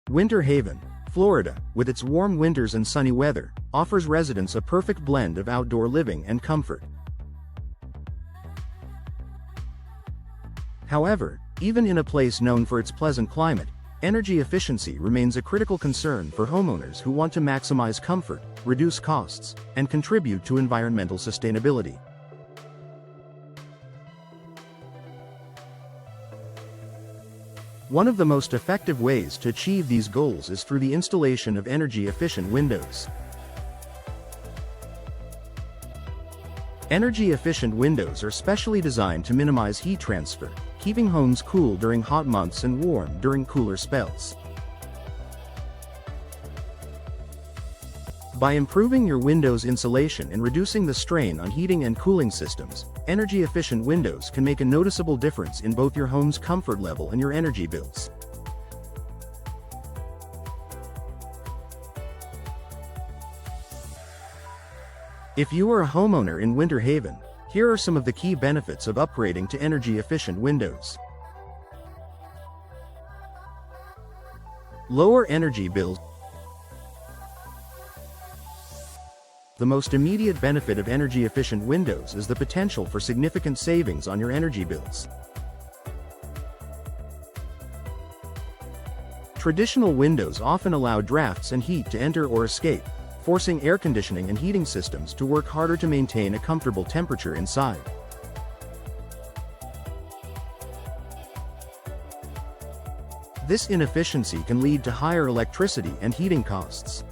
Winter Haven, Florida, with its warm winters and sunny weather, offers residents a perfect blend of outdoor living and comfort. However, even in a place known for its pleasant climate, energy efficiency remains a critical concern for homeowners who want to maximize comfort, reduce costs, and contribute to environmental sustainability. One of the most effective ways to achieve these goals is through the installation of energy-efficient windows. Energy-efficient windows are specially designed to minimize heat transfer, keeping homes cool during hot months and warm during cooler spells. By improving your window's insulation and reducing the strain on heating and cooling systems, energy-efficient windows can make a noticeable difference in both your home's comfort level and your energy bills. If you are a homeowner in Winter Haven, here are some of the key benefits of upgrading to energy-efficient windows. Lower energy bills. The most immediate benefit of energy-efficient windows is the potential for significant savings on your energy bills. Traditional windows often allow drafts and heat to enter or escape, forcing air conditioning and heating systems to work harder to maintain a comfortable temperature inside. This inefficiency can lead to higher electricity and heating costs.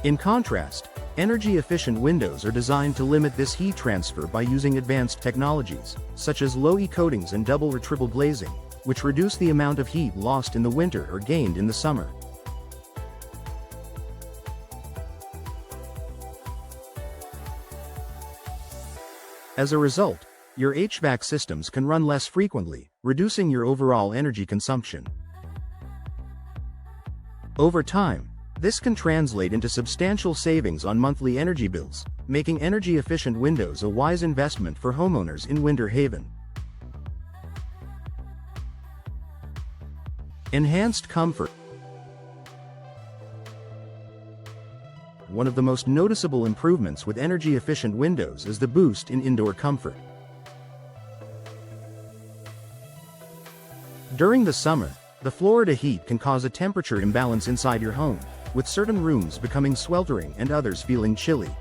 In contrast, energy-efficient windows are designed to limit this heat transfer by using advanced technologies, such as low-E coatings and double or triple glazing, which reduce the amount of heat lost in the winter or gained in the summer. As a result, your HVAC systems can run less frequently, reducing your overall energy consumption. Over time, this can translate into substantial savings on monthly energy bills, making energy-efficient windows a wise investment for homeowners in Winter Haven. Enhanced comfort. One of the most noticeable improvements with energy-efficient windows is the boost in indoor comfort. During the summer, the Florida heat can cause a temperature imbalance inside your home, with certain rooms becoming sweltering and others feeling chilly.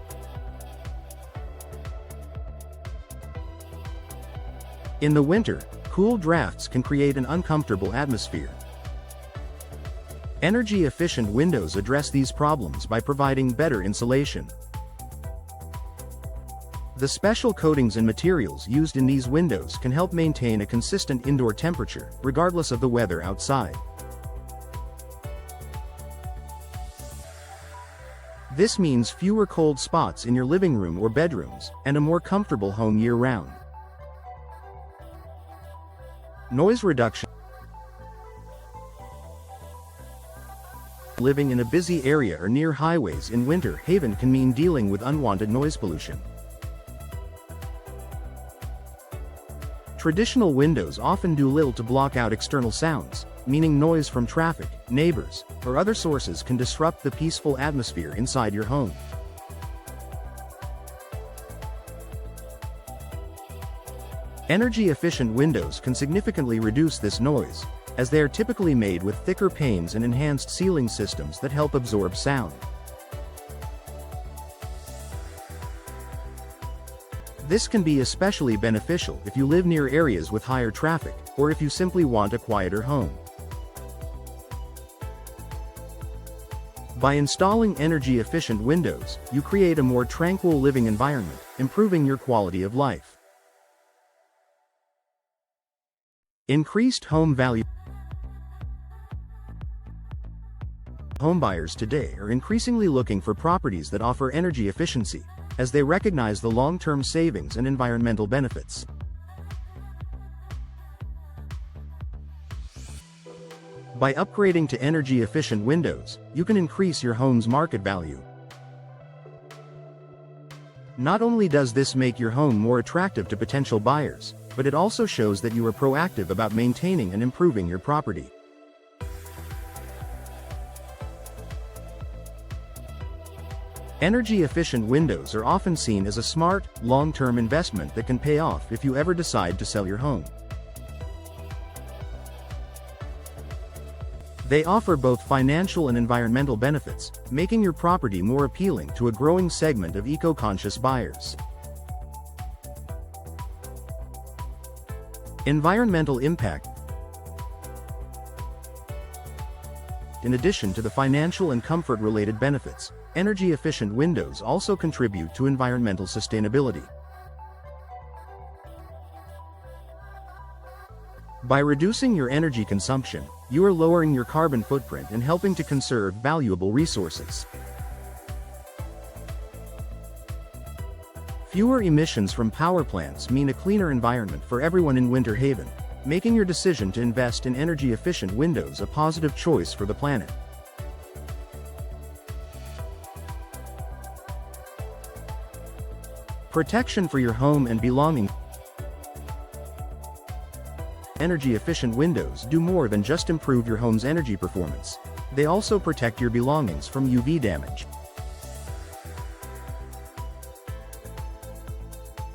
In the winter, cool drafts can create an uncomfortable atmosphere. Energy-efficient windows address these problems by providing better insulation. The special coatings and materials used in these windows can help maintain a consistent indoor temperature, regardless of the weather outside. This means fewer cold spots in your living room or bedrooms, and a more comfortable home year-round. Noise reduction. Living in a busy area or near highways in Winter Haven can mean dealing with unwanted noise pollution. Traditional windows often do little to block out external sounds, meaning noise from traffic, neighbors, or other sources can disrupt the peaceful atmosphere inside your home. Energy-efficient windows can significantly reduce this noise, as they are typically made with thicker panes and enhanced ceiling systems that help absorb sound. This can be especially beneficial if you live near areas with higher traffic, or if you simply want a quieter home. By installing energy-efficient windows, you create a more tranquil living environment, improving your quality of life. Increased home value. Homebuyers today are increasingly looking for properties that offer energy efficiency, as they recognize the long-term savings and environmental benefits. By upgrading to energy-efficient windows, you can increase your home's market value. Not only does this make your home more attractive to potential buyers, but it also shows that you are proactive about maintaining and improving your property. Energy-efficient windows are often seen as a smart, long-term investment that can pay off if you ever decide to sell your home. They offer both financial and environmental benefits, making your property more appealing to a growing segment of eco-conscious buyers. Environmental impact. In addition to the financial and comfort-related benefits, energy-efficient windows also contribute to environmental sustainability. By reducing your energy consumption, you are lowering your carbon footprint and helping to conserve valuable resources. Fewer emissions from power plants mean a cleaner environment for everyone in Winter Haven, making your decision to invest in energy-efficient windows a positive choice for the planet. Protection for your home and belongings. Energy-efficient windows do more than just improve your home's energy performance. They also protect your belongings from UV damage.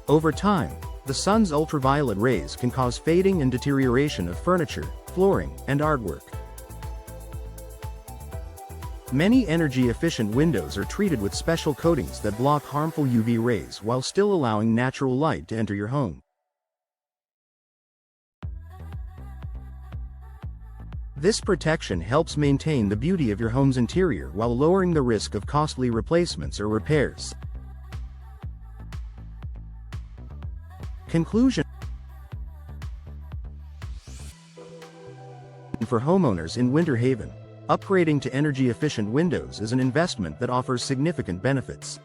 Over time, the sun's ultraviolet rays can cause fading and deterioration of furniture, flooring, and artwork. Many energy-efficient windows are treated with special coatings that block harmful UV rays while still allowing natural light to enter your home. This protection helps maintain the beauty of your home's interior while lowering the risk of costly replacements or repairs. Conclusion. For homeowners in Winter Haven, upgrading to energy-efficient windows is an investment that offers significant benefits.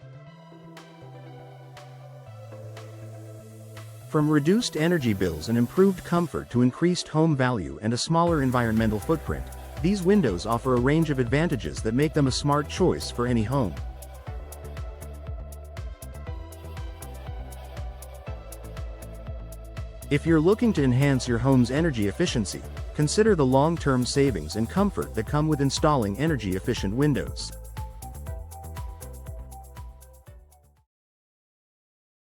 From reduced energy bills and improved comfort to increased home value and a smaller environmental footprint, these windows offer a range of advantages that make them a smart choice for any home. If you're looking to enhance your home's energy efficiency, consider the long-term savings and comfort that come with installing energy-efficient windows.